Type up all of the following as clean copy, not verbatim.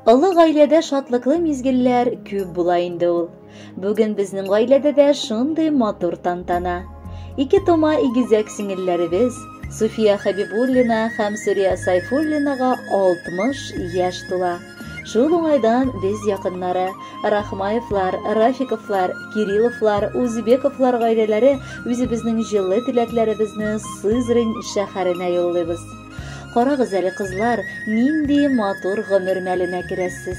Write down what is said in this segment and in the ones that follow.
Олы гаиләдә шатлыклы мизгелләр күп була инде ул. Бүген безнең гаиләдә дә шундый матур тантана. Ике тума игезәк сиңелләребез Суфия Хабибуллина һәм Сүрия Сайфуллинага 60 яшь тула. Шул уңайдан без якыннары Рахмаевлар, Рафиковлар, Кирилловлар, Узбековлар гаиләләре үзебезнең җылы теләкләребезне Сызрань шәһәренә юллыйбыз. Карагыз әле, кызлар, нинди матур гомер мәленә керәсез.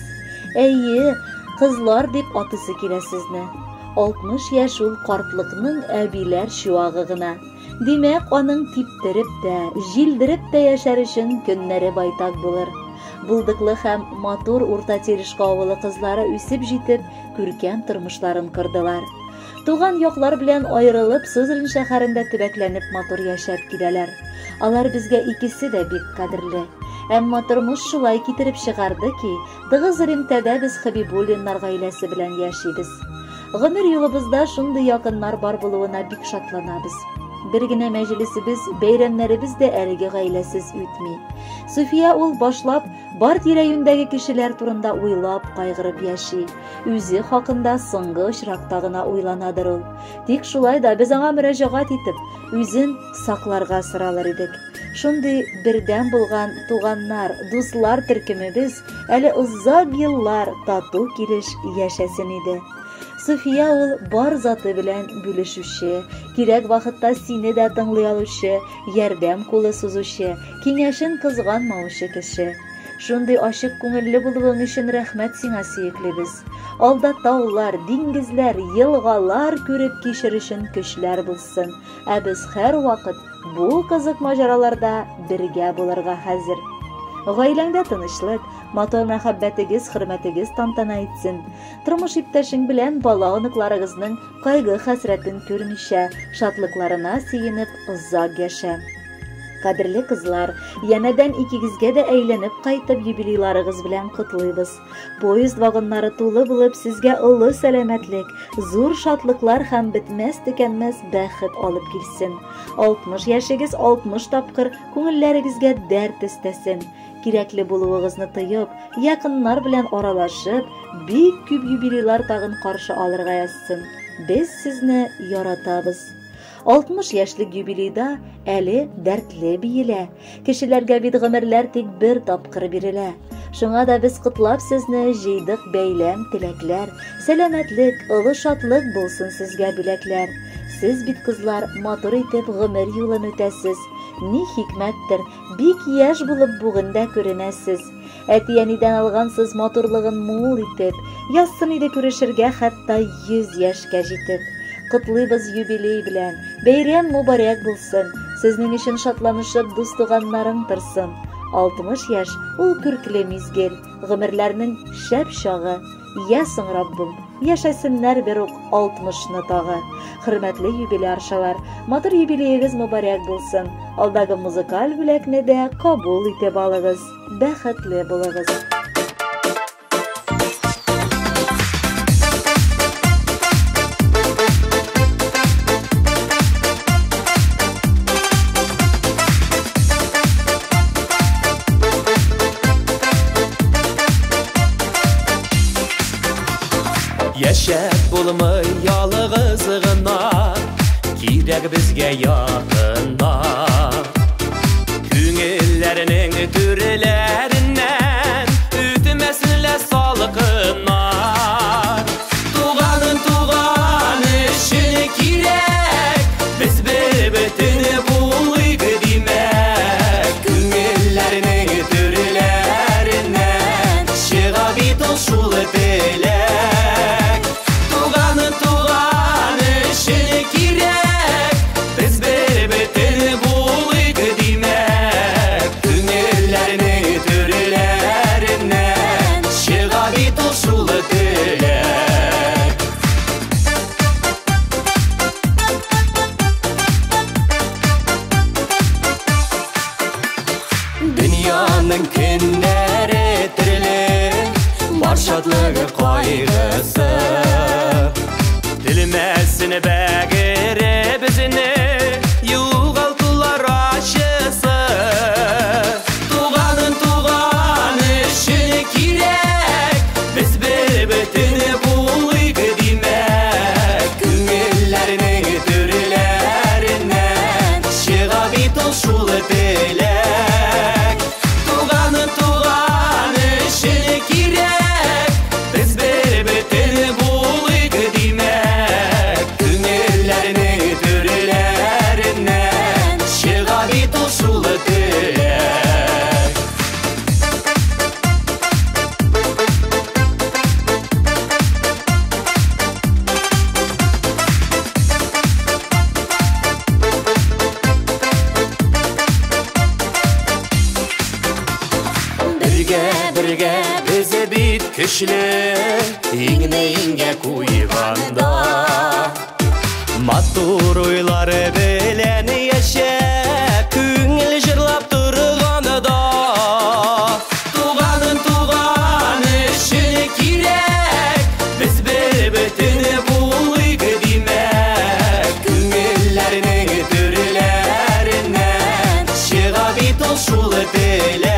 Әйе, кызлар дип атысы килә сезне. 60 яшь ул картлыкның әбиләр чуагы гына. Димәк, аның типтереп тә, җилдереп тә яшәр өчен көннәре байтак булыр. Булдыклы һәм матур урта тирешкә авылы кызлары үсеп җитеп, күркәм тормышларын кырдылар. Туган яклар белән аерылып, Сызрань шәһәрендә төбәкләнеп матур яшәп киләләр. Алар безгә икесе дә бик кадерле. Әмма тормыш шулай китереп чыгарды ки, Дыгыз Римтәдә без Хабибуллиннар гаиләсе белән яшибез. Гомер юлыбызда шундый якыннар бар булуына бик шатланабыз. Бер генә мәҗлесебез, бәйрәмнәребез дә әлеге гаиләсез үтми. Суфия ул башлап бар тирә-юньдәге кешеләр турында уйлап, кайгырып яши. Үзе хакында соңгы очракта гына уйланадыр ул. Тик шулай да без аңа мөрәҗәгать итеп, үзен сакларга соралар идек. Шундый бердәм булган туганнар, дуслар төркемебез әле озак еллар тату килеш яшәсен иде. Суфия ул бар заты белән бүлешүче, кирәк вакытта сине дә тыңлый алучы, ярдәм кулы сузучы, киңәшен кызганмаучы кеше. Шундый ачык күңелле булуың өчен рәхмәт сиңа, сөеклебез. Алда таулар, диңгезләр, елгалар күреп кичер өчен көчләр булсын. Ә без һәр вакыт бу кызык маҗараларда бергә булырга хәзер. Гаиләңдә тынычлык, матур мәхәббәтегез, хөрмәтегез тантана итсен. Тормыш иптәшең белән бала оныкларыгызның кайгы хәсрәтен күрмичә, шатлыкларына сөенеп озак яшә. Кадерле кызлар, янәдән икегезгә дә әйләнеп кайтып юбилейларыгыз белән котлыйбыз. Поезд вагоннары тулы булып, сезгә олы сәламәтлек, зур шатлыклар һәм бетмәс-төкәнмәс бәхет алып килсен. 60 яшегез 60 тапкыр күңелләрегезгә дәрт өстәсен. Кирәкле булуыгызны тыйып, якыннар белән аралашып, бик күп юбилейлар тагын каршы алырга язсын. Без сезне яратабыз. 60 яшьлек юбилейда әле дәртле биелә. Кешеләргә бит гомерләр тик бер тапкыр бирелә. Шуңа да без котлап сезне җыйдык бәйләм теләкләр, сәламәтлек, олы шатлык булсын сезгә бүләкләр. Сез бит кызлар матур итеп гомер юлын үтәсез. Ни хикмәттер, бик яшь булып бүгендә күренәсез. Әти-әнидән алгансыз матурлыгын мул итеп, язсын иде күрешергә хәтта 100 яшькә җитеп. Котлыйбыз юбилей белән, бәйрәм мубарәк булсын, сезнең өчен шатланышып дус туганнарың торсын. 60 яшь ул күркле мизгел, гомерләрнең шәп чагы. Я соң Раббым, яшәсеннәр бер үк 60-ны тагы. Хөрмәтле юбилей аршалар, матур юбилеегез мубарәк булсын. Алдагы музыкаль бүләкне дә кабул итеп алыгыз. Бәхетле булыгыз. Яшәп булмый ялыгыз гына, кирәк безгә якыннар. Күңелләрнең түреләреннән үтмәсенләр салкыннар. Туган өчен кирәк, без бер-бөтен булыйк димәк. Күңелләрнең түреләреннән чыга бит ул шул теләк. Dünyanın künləri tirilir, var şadlığı qayğısı. Dilməsin bəğiri bizini, yuğaltılar aşısı. Tuğanın üçün kirək, birge bize bit küşlü İğne kuyğanda Mattur oyları bilen yaşa Küngül jırlap turğanıda Tuğanın işini kirek Biz bir bütün buluyg demek Küngüllerinin türlerinden Şığa bit ol şul tele